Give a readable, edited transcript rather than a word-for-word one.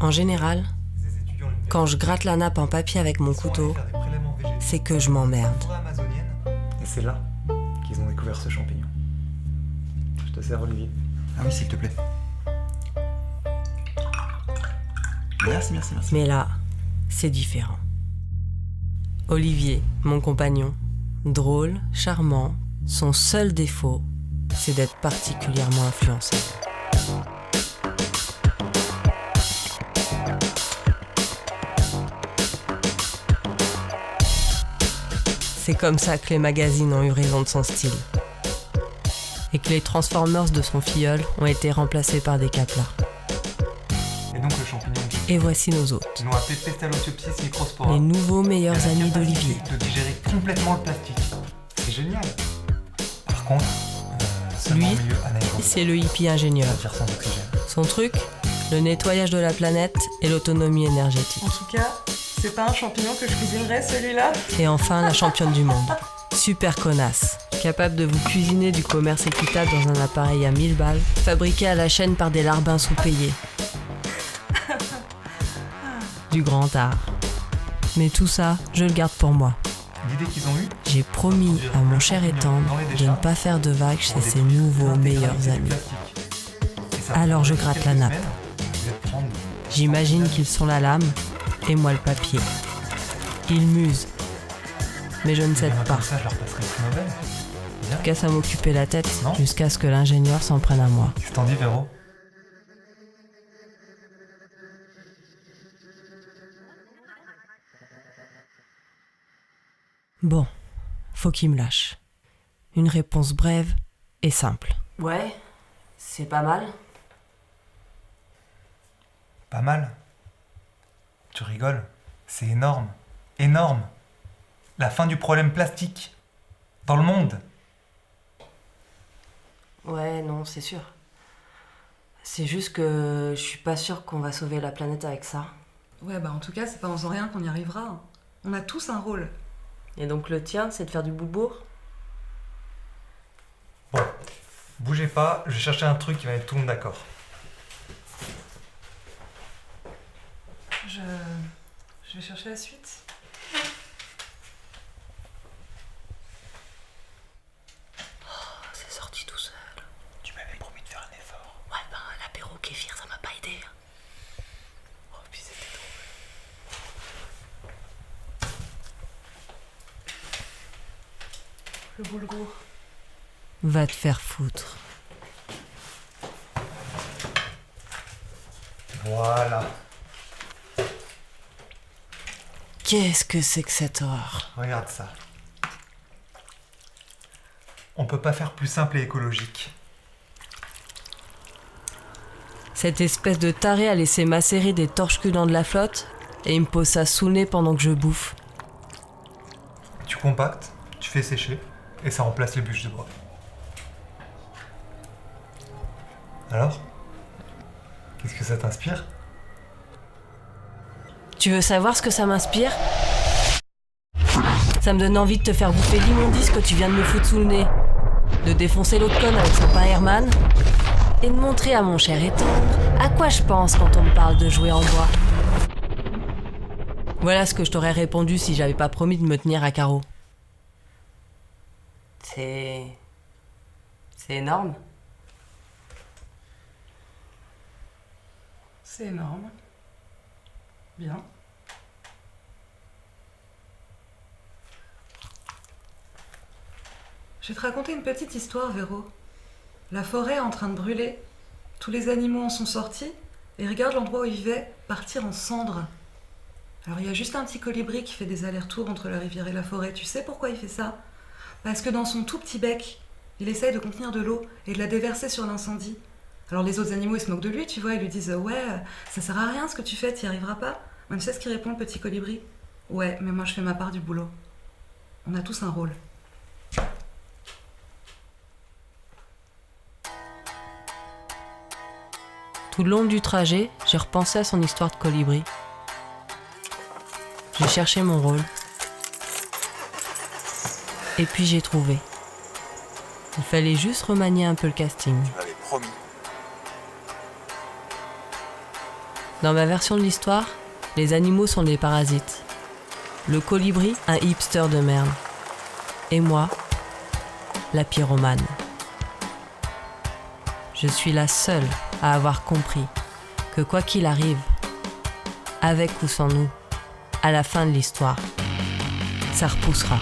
En général, quand je gratte la nappe en papier avec mon couteau, c'est que je m'emmerde. Et c'est là qu'ils ont découvert ce champignon. Je te sers, Olivier. Ah oui, s'il te plaît. Merci. Mais là, c'est différent. Olivier, mon compagnon, drôle, charmant, son seul défaut, c'est d'être particulièrement influencé. C'est comme ça que les magazines ont eu raison de son style. Et que les Transformers de son filleul ont été remplacés par des Kaplar. Et donc le champignon Et voici nos hôtes. ils l'ont appelé Pestalociopsis microspora. Les nouveaux meilleurs Elle a la amis capacité d'Olivier. de digérer complètement le plastique. C'est génial. Par contre, seulement Lui, en milieu anaérobie. c'est le hippie ingénieur. C'est-à-dire sans oxygène. Son truc, le nettoyage de la planète et l'autonomie énergétique. En tout cas, c'est pas un champignon que je cuisinerais, celui-là. Et enfin, la championne du monde. Super connasse. Capable de vous cuisiner du commerce équitable dans un appareil à 1000 balles, fabriqué à la chaîne par des larbins sous-payés. Du grand art. Mais tout ça, je le garde pour moi. L'idée qu'ils ont eue, J'ai promis à mon cher et tendre de ne pas faire de vagues chez ses nouveaux meilleurs amis. Alors je gratte la nappe. J'imagine qu'ils sont la lame et moi le papier. Ils musent. Mais je ne cède pas. Ça, je leur passerai une Nobel. En tout cas, ça m'occupait la tête Non. jusqu'à ce que l'ingénieur s'en prenne à moi. Qu'est-ce que t'en dis, Véro? Bon, faut qu'il me lâche. Une réponse brève et simple. Ouais, c'est pas mal. Pas mal. Tu rigoles? C'est énorme. Énorme. La fin du problème plastique. Dans le monde. Ouais, non, c'est sûr. C'est juste que je suis pas sûre qu'on va sauver la planète avec ça. Ouais, bah en tout cas, c'est pas en faisant rien qu'on y arrivera. On a tous un rôle. Et donc le tien, c'est de faire du bourbourg? Bon, bougez pas, je vais chercher un truc qui va mettre tout le monde d'accord. Je vais chercher la suite. C'est sorti tout seul. Tu m'avais promis de faire un effort. Ouais, ben l'apéro kéfir, ça m'a pas aidé. Oh, puis c'était drôle. Le boulgour. Va te faire foutre. Voilà. Qu'est-ce que c'est que cette horreur? Regarde ça. On peut pas faire plus simple et écologique. Cette espèce de taré a laissé macérer des torches-culs dans de la flotte et il me pose ça sous le nez pendant que je bouffe. Tu compactes, tu fais sécher, et ça remplace les bûches de bois. Alors? Qu'est-ce que ça t'inspire? Tu veux savoir ce que ça m'inspire? Ça me donne envie de te faire bouffer l'immondice que tu viens de me foutre sous le nez. De défoncer l'autre conne avec son pain Herman. Et de montrer à mon cher et tendre à quoi je pense quand on me parle de jouets en bois. Voilà ce que je t'aurais répondu si j'avais pas promis de me tenir à carreau. C'est énorme. C'est énorme. Bien. Je vais te raconter une petite histoire, Véro. La forêt est en train de brûler. Tous les animaux en sont sortis et regarde l'endroit où ils vivaient partir en cendres. Alors il y a juste un petit colibri qui fait des allers-retours entre la rivière et la forêt. Tu sais pourquoi il fait ça? Parce que dans son tout petit bec, il essaye de contenir de l'eau et de la déverser sur l'incendie. Alors les autres animaux, ils se moquent de lui, tu vois, ils lui disent « Ouais, ça sert à rien ce que tu fais, t'y arriveras pas. » Mais tu sais ce qu'il répond, le petit colibri? « Ouais, mais moi je fais ma part du boulot. » On a tous un rôle. Tout le long du trajet, j'ai repensé à son histoire de colibri. J'ai cherché mon rôle. Et puis j'ai trouvé. Il fallait juste remanier un peu le casting. Tu m'avais promis. Dans ma version de l'histoire, les animaux sont des parasites. Le colibri, un hipster de merde. Et moi, la pyromane. Je suis la seule à avoir compris que quoi qu'il arrive, avec ou sans nous, à la fin de l'histoire, ça repoussera.